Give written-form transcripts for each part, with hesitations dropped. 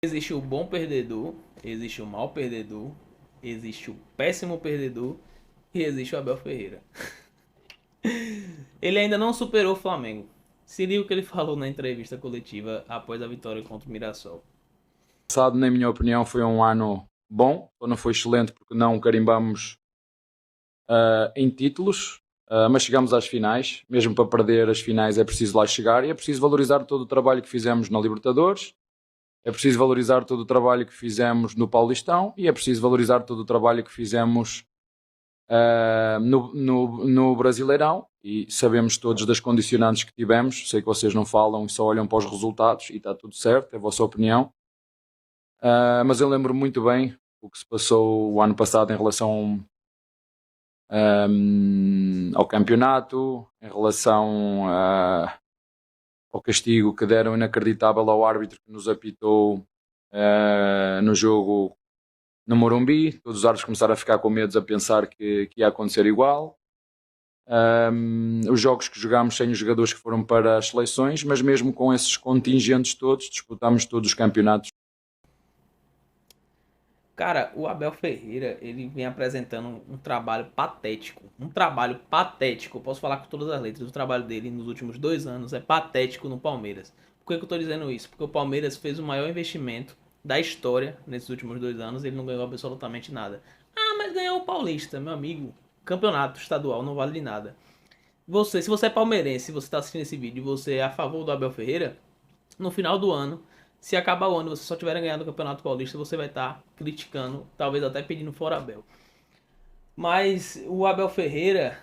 Existe o bom perdedor, existe o mau perdedor, existe o péssimo perdedor e existe o Abel Ferreira. Ele ainda não superou o Flamengo. Seria o que ele falou na entrevista coletiva após a vitória contra o Mirassol. Passado, na minha opinião, foi um ano bom, não foi excelente porque não carimbamos em títulos, mas chegamos às finais. Mesmo para perder as finais é preciso lá chegar e é preciso valorizar todo o trabalho que fizemos na Libertadores, é preciso valorizar todo o trabalho que fizemos no Paulistão e é preciso valorizar todo o trabalho que fizemos no Brasileirão. E sabemos todos das condicionantes que tivemos. Sei que vocês não falam e só olham para os resultados e está tudo certo, é a vossa opinião. Mas eu lembro muito bem o que se passou o ano passado em relação ao campeonato, em relação ao castigo que deram inacreditável ao árbitro que nos apitou no jogo no Morumbi. Todos os árbitros começaram a ficar com medo, a pensar que ia acontecer igual. Os jogos que jogámos sem os jogadores que foram para as seleções, mas mesmo com esses contingentes todos, disputámos todos os campeonatos. Cara, o Abel Ferreira, ele vem apresentando um trabalho patético. Um trabalho patético. Eu posso falar com todas as letras. O trabalho dele nos últimos 2 anos é patético no Palmeiras. Por que eu tô dizendo isso? Porque o Palmeiras fez o maior investimento da história nesses últimos 2 anos. Ele não ganhou absolutamente nada. Ah, mas ganhou o Paulista, meu amigo. Campeonato estadual não vale de nada. Se você é palmeirense, se você está assistindo esse vídeo e você é a favor do Abel Ferreira, no final do ano, se acabar o ano e você só tiver ganhado o Campeonato Paulista, você vai estar criticando, talvez até pedindo fora Abel. Mas o Abel Ferreira,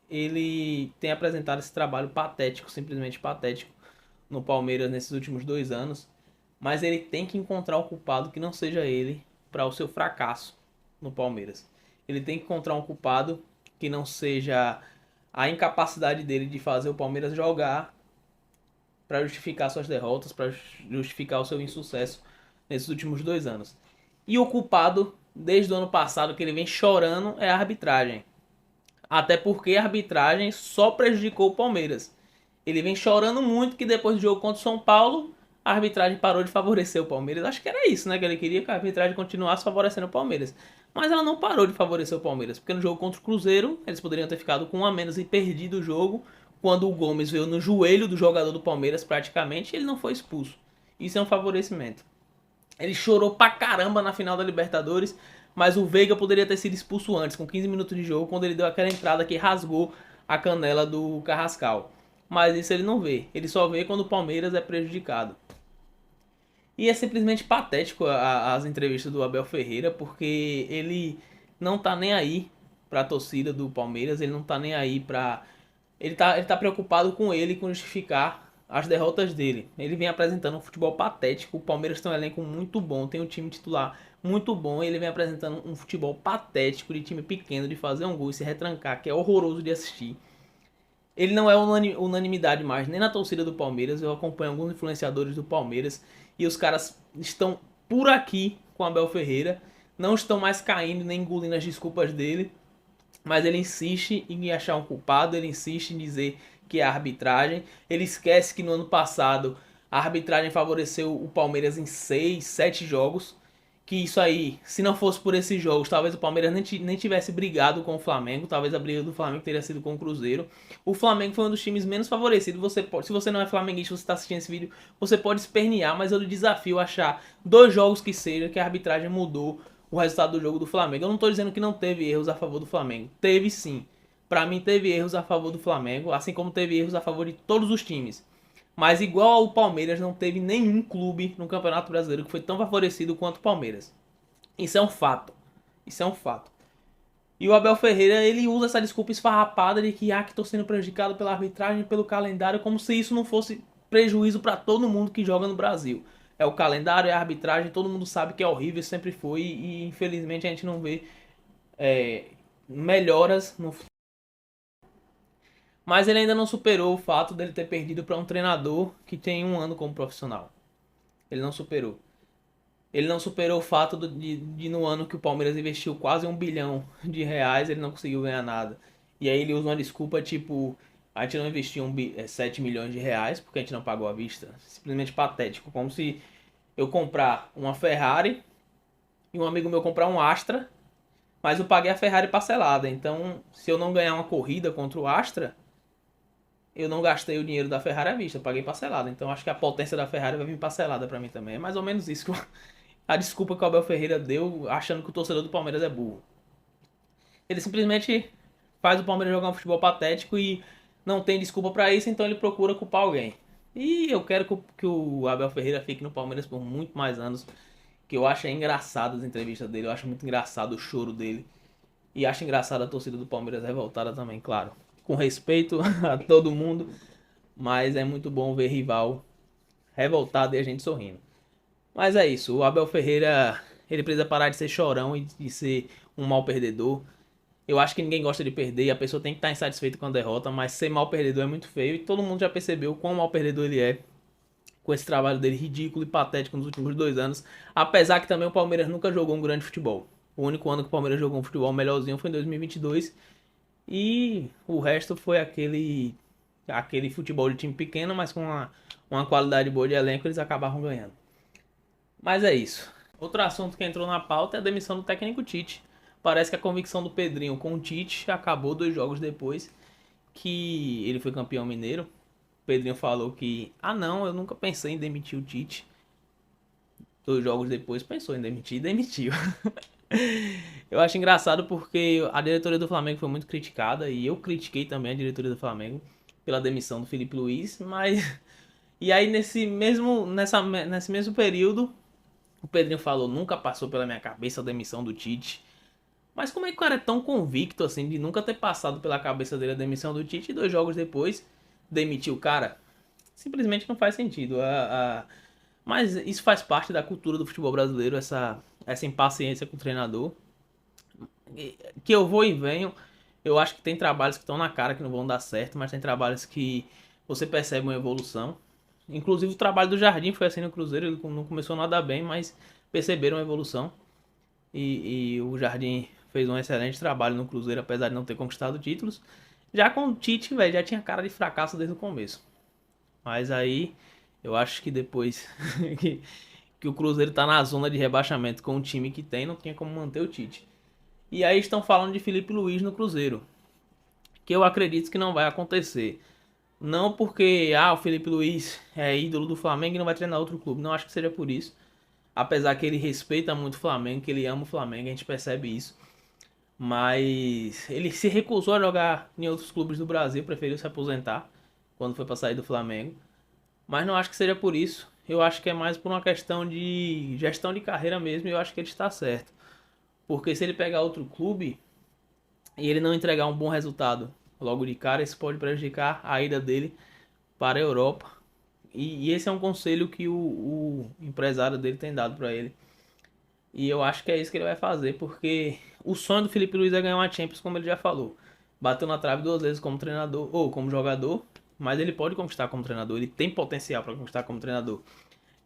ele tem apresentado esse trabalho patético, simplesmente patético, no Palmeiras nesses últimos 2 anos. Mas ele tem que encontrar um culpado que não seja ele para o seu fracasso no Palmeiras. Ele tem que encontrar um culpado que não seja a incapacidade dele de fazer o Palmeiras jogar para justificar suas derrotas, para justificar o seu insucesso nesses últimos 2 anos. E o culpado, desde o ano passado, que ele vem chorando, é a arbitragem. Até porque a arbitragem só prejudicou o Palmeiras. Ele vem chorando muito que depois do jogo contra o São Paulo, a arbitragem parou de favorecer o Palmeiras. Acho que era isso, né? Que ele queria que a arbitragem continuasse favorecendo o Palmeiras. Mas ela não parou de favorecer o Palmeiras, porque no jogo contra o Cruzeiro, eles poderiam ter ficado com um a menos e perdido o jogo. Quando o Gomes veio no joelho do jogador do Palmeiras, praticamente, ele não foi expulso. Isso é um favorecimento. Ele chorou pra caramba na final da Libertadores, mas o Veiga poderia ter sido expulso antes, com 15 minutos de jogo, quando ele deu aquela entrada que rasgou a canela do Carrascal. Mas isso ele não vê. Ele só vê quando o Palmeiras é prejudicado. E é simplesmente patético as entrevistas do Abel Ferreira, porque ele não tá nem aí pra torcida do Palmeiras, ele não tá nem aí pra. Ele tá preocupado com ele e com justificar as derrotas dele. Ele vem apresentando um futebol patético. O Palmeiras tem um elenco muito bom, tem um time titular muito bom. E ele vem apresentando um futebol patético de time pequeno, de fazer um gol e se retrancar, que é horroroso de assistir. Ele não é unanimidade mais, nem na torcida do Palmeiras. Eu acompanho alguns influenciadores do Palmeiras e os caras estão por aqui com Abel Ferreira. Não estão mais caindo nem engolindo as desculpas dele. Mas ele insiste em achar um culpado, ele insiste em dizer que é a arbitragem. Ele esquece que no ano passado a arbitragem favoreceu o Palmeiras em 6, 7 jogos. Que isso aí, se não fosse por esses jogos, talvez o Palmeiras nem tivesse brigado com o Flamengo. Talvez a briga do Flamengo teria sido com o Cruzeiro. O Flamengo foi um dos times menos favorecidos. Se você não é flamenguista, você está assistindo esse vídeo, você pode espernear, mas eu lhe desafio a achar 2 jogos que seja que a arbitragem mudou o resultado do jogo do Flamengo. Eu não estou dizendo que não teve erros a favor do Flamengo. Teve sim. Para mim teve erros a favor do Flamengo, assim como teve erros a favor de todos os times. Mas igual ao Palmeiras, não teve nenhum clube no Campeonato Brasileiro que foi tão favorecido quanto o Palmeiras. Isso é um fato. Isso é um fato. E o Abel Ferreira, ele usa essa desculpa esfarrapada de que que estou sendo prejudicado pela arbitragem, pelo calendário, como se isso não fosse prejuízo para todo mundo que joga no Brasil. É o calendário, é a arbitragem, todo mundo sabe que é horrível, sempre foi, e infelizmente a gente não vê melhoras no. Mas ele ainda não superou o fato dele ter perdido para um treinador que tem 1 ano como profissional. Ele não superou. Ele não superou o fato de no ano que o Palmeiras investiu quase R$ 1 bilhão, ele não conseguiu ganhar nada. E aí ele usa uma desculpa tipo: a gente não investiu 7 milhões de reais porque a gente não pagou à vista. Simplesmente patético. Como se eu comprar uma Ferrari e um amigo meu comprar um Astra, mas eu paguei a Ferrari parcelada. Então, se eu não ganhar uma corrida contra o Astra, eu não gastei o dinheiro da Ferrari à vista, eu paguei parcelada. Então, acho que a potência da Ferrari vai vir parcelada pra mim também. É mais ou menos isso que a desculpa que o Abel Ferreira deu, achando que o torcedor do Palmeiras é burro. Ele simplesmente faz o Palmeiras jogar um futebol patético e não tem desculpa pra isso, então ele procura culpar alguém. E eu quero que o Abel Ferreira fique no Palmeiras por muito mais anos, que eu acho engraçado as entrevistas dele, eu acho muito engraçado o choro dele. E acho engraçado a torcida do Palmeiras revoltada também, claro. Com respeito a todo mundo, mas é muito bom ver rival revoltado e a gente sorrindo. Mas é isso, o Abel Ferreira, ele precisa parar de ser chorão e de ser um mau perdedor. Eu acho que ninguém gosta de perder e a pessoa tem que estar insatisfeita com a derrota, mas ser mal perdedor é muito feio e todo mundo já percebeu quão mal perdedor ele é com esse trabalho dele ridículo e patético nos últimos 2 anos. Apesar que também o Palmeiras nunca jogou um grande futebol. O único ano que o Palmeiras jogou um futebol melhorzinho foi em 2022 e o resto foi aquele futebol de time pequeno, mas com uma qualidade boa de elenco eles acabaram ganhando. Mas é isso. Outro assunto que entrou na pauta é a demissão do técnico Tite. Parece que a convicção do Pedrinho com o Tite acabou 2 jogos depois que ele foi campeão mineiro. O Pedrinho falou que, não, eu nunca pensei em demitir o Tite. 2 jogos depois pensou em demitir e demitiu. Eu acho engraçado porque a diretoria do Flamengo foi muito criticada e eu critiquei também a diretoria do Flamengo pela demissão do Felipe Luiz, mas e aí nesse mesmo período o Pedrinho falou, nunca passou pela minha cabeça a demissão do Tite. Mas como é que o cara é tão convicto assim de nunca ter passado pela cabeça dele a demissão do Tite e 2 jogos depois demitir o cara? Simplesmente não faz sentido. Mas isso faz parte da cultura do futebol brasileiro, essa impaciência com o treinador. Que eu vou e venho. Eu acho que tem trabalhos que estão na cara que não vão dar certo, mas tem trabalhos que você percebe uma evolução. Inclusive o trabalho do Jardim foi assim no Cruzeiro, ele não começou nada bem, mas perceberam a evolução. E o Jardim fez um excelente trabalho no Cruzeiro, apesar de não ter conquistado títulos. Já com o Tite, velho, já tinha cara de fracasso desde o começo. Mas aí, eu acho que depois que, que o Cruzeiro tá na zona de rebaixamento com o time que tem, não tinha como manter o Tite. E aí estão falando de Felipe Luiz no Cruzeiro, que eu acredito que não vai acontecer. Não porque o Felipe Luiz é ídolo do Flamengo e não vai treinar outro clube. Não acho que seja por isso. Apesar que ele respeita muito o Flamengo, que ele ama o Flamengo, a gente percebe isso. Mas ele se recusou a jogar em outros clubes do Brasil, preferiu se aposentar quando foi para sair do Flamengo. Mas não acho que seja por isso. Eu acho que é mais por uma questão de gestão de carreira mesmo, e eu acho que ele está certo. Porque se ele pegar outro clube e ele não entregar um bom resultado logo de cara, isso pode prejudicar a ida dele para a Europa. E esse é um conselho que o empresário dele tem dado para ele. E eu acho que é isso que ele vai fazer, porque o sonho do Felipe Luiz é ganhar uma Champions, como ele já falou. Bateu na trave 2 vezes como treinador ou como jogador, mas ele pode conquistar como treinador, ele tem potencial para conquistar como treinador.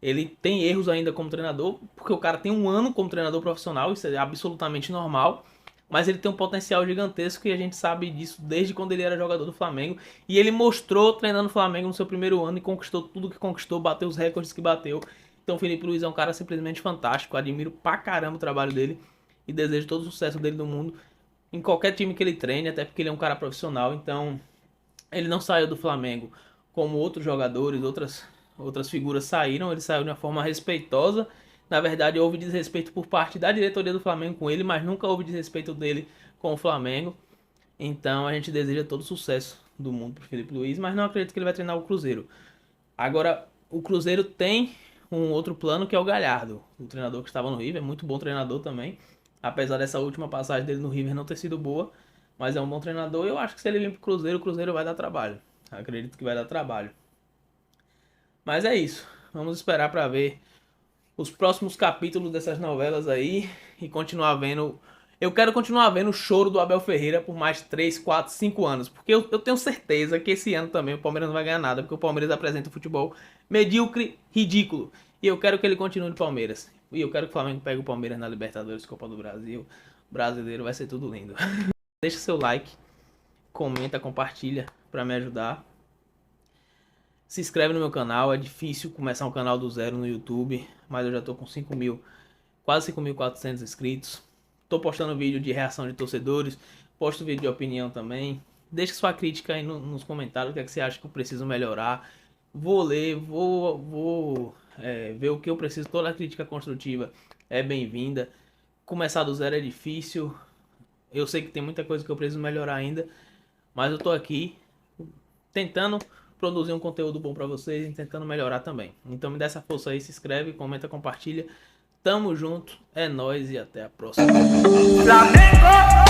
Ele tem erros ainda como treinador, porque o cara tem um ano como treinador profissional, isso é absolutamente normal. Mas ele tem um potencial gigantesco e a gente sabe disso desde quando ele era jogador do Flamengo. E ele mostrou treinando o Flamengo no seu primeiro ano e conquistou tudo que conquistou, bateu os recordes que bateu. Então o Felipe Luiz é um cara simplesmente fantástico, admiro pra caramba o trabalho dele e desejo todo o sucesso dele no mundo, em qualquer time que ele treine, até porque ele é um cara profissional. Então ele não saiu do Flamengo como outros jogadores, outras figuras saíram, ele saiu de uma forma respeitosa. Na verdade, houve desrespeito por parte da diretoria do Flamengo com ele, mas nunca houve desrespeito dele com o Flamengo. Então a gente deseja todo o sucesso do mundo para Felipe Luiz, mas não acredito que ele vai treinar o Cruzeiro. Agora, o Cruzeiro tem um outro plano que é o Galhardo, o treinador que estava no River, é muito bom treinador também. Apesar dessa última passagem dele no River não ter sido boa, mas é um bom treinador e eu acho que se ele vir pro Cruzeiro, o Cruzeiro vai dar trabalho. Acredito que vai dar trabalho. Mas é isso. Vamos esperar para ver os próximos capítulos dessas novelas aí e continuar vendo. Eu quero continuar vendo o choro do Abel Ferreira por mais 3, 4, 5 anos. Porque eu tenho certeza que esse ano também o Palmeiras não vai ganhar nada. Porque o Palmeiras apresenta um futebol medíocre, ridículo. E eu quero que ele continue no Palmeiras. E eu quero que o Flamengo pegue o Palmeiras na Libertadores, Copa do Brasil. Brasileiro, vai ser tudo lindo. Deixa seu like, comenta, compartilha para me ajudar. Se inscreve no meu canal. É difícil começar um canal do zero no YouTube, mas eu já tô com 5.000, quase 5.400 inscritos. Tô postando vídeo de reação de torcedores, posto vídeo de opinião também. Deixa sua crítica aí nos comentários, o que é que você acha que eu preciso melhorar. Vou ler, vou ver o que eu preciso. Toda crítica construtiva é bem-vinda. Começar do zero é difícil. Eu sei que tem muita coisa que eu preciso melhorar ainda, mas eu tô aqui tentando produzir um conteúdo bom pra vocês e tentando melhorar também. Então me dá essa força aí, se inscreve, comenta, compartilha. Tamo junto, é nóis e até a próxima. Flamengo!